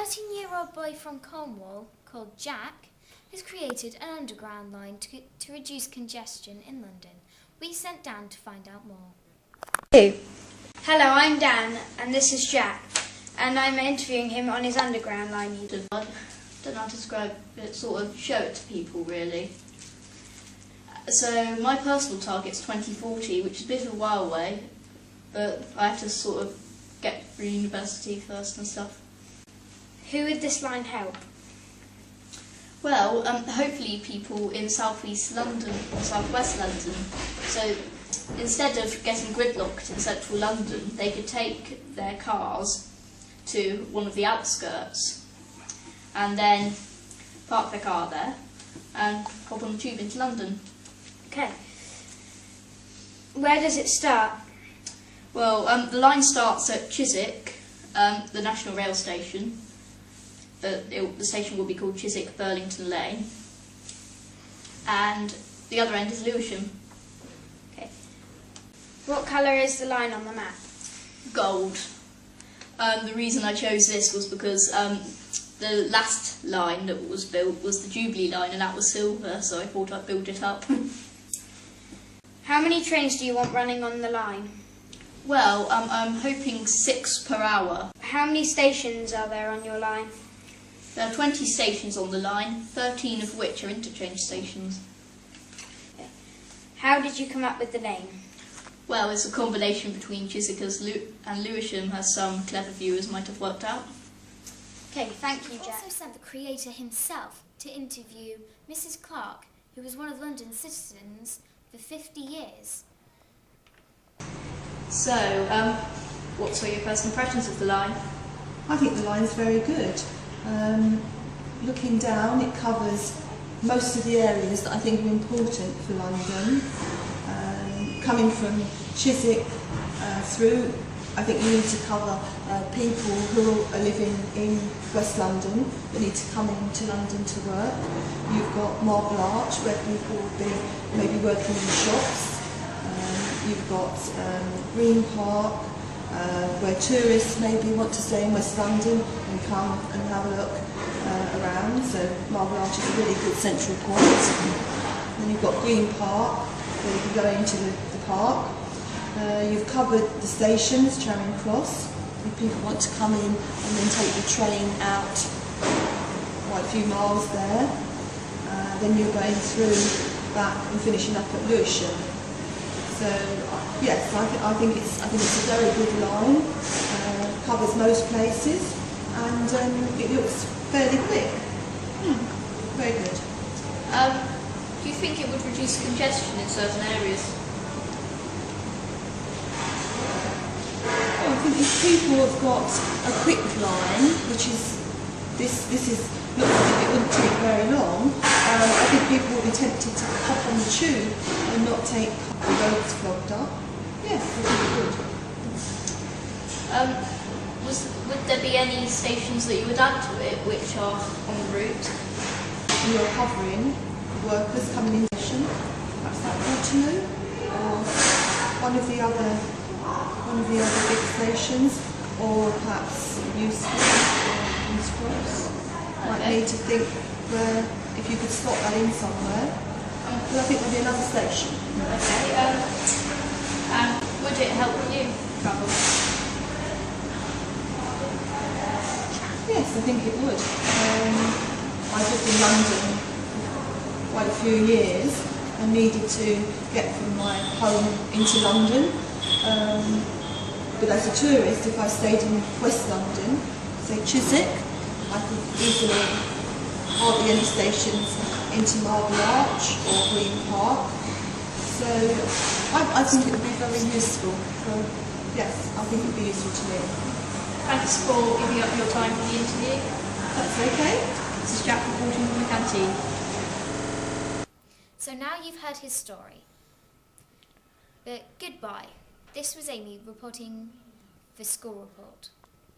13-year-old boy from Cornwall called Jack has created an underground line to reduce congestion in London. We sent Dan to find out more. Hello, I'm Dan and this is Jack, and I'm interviewing him on his underground line. I don't know how to describe it, sort of show it to people really. So my personal target's 2040, which is a bit of a while away, but I have to sort of get through university first and stuff. Who would this line help? Well, hopefully people in southeast London or southwest London. So instead of getting gridlocked in central London, they could take their cars to one of the outskirts and then park their car there and hop on the tube into London. Okay. Where does it start? Well, the line starts at Chiswick, the National Rail Station. The station will be called Chiswick Burlington Lane, and the other end is Lewisham. Okay. What colour is the line on the map? Gold. The reason I chose this was because the last line that was built was the Jubilee line, and that was silver, so I thought I'd build it up. How many trains do you want running on the line? Well, I'm hoping 6 per hour. How many stations are there on your line? There are 20 stations on the line, 13 of which are interchange stations. How did you come up with the name? Well, it's a combination between Chiswick and Lewisham, as some clever viewers might have worked out. Okay, thank you, We Jack. also sent the creator himself to interview Mrs. Clark, who was one of London's citizens for 50 years. So, what were your first impressions of the line? I think the line's very good. Looking down, it covers most of the areas that I think are important for London. Coming from Chiswick through, I think you need to cover people who are living in West London that need to come into London to work. You've got Marble Arch, where people will be maybe working in shops. You've got Green Park, where tourists maybe want to stay in West London and come and have a look around. So Marble Arch is a really good central point. Then you've got Green Park, where you can go into the park. You've covered the stations, Charing Cross, if people want to come in and then take the train out quite a few miles there. Then you're going through back and finishing up at Lewisham. So yes, I think it's a very good line. Covers most places, and it looks fairly quick. Very good. Do you think it would reduce congestion in certain areas? Well, I think if people have got a quick line, which is this looks as if it wouldn't take very long, I think people will be tempted to hop on the tube and not take the roads clogged up. Yes, I think it would. Would there be any stations that you would add to it which are on the route? You're covering workers coming in station, perhaps like Waterloo, or one of the other big stations, or perhaps Euston or King's Cross. Might need to think where, if you could slot that in somewhere. But I think there'll be another station. Okay. And would it help you travel? Yes, I think it would. I've lived in London for quite a few years and needed to get from my home into London. But as a tourist, if I stayed in West London, say Chiswick, I could easily hardly any stations into Marble Arch or Green Park. So I think it would be very useful. Yes, I think it would be useful to me. Thanks for giving up your time for the interview. That's okay. This is Jack reporting from the canteen. So now you've heard his story. But goodbye. This was Amy reporting for School Report.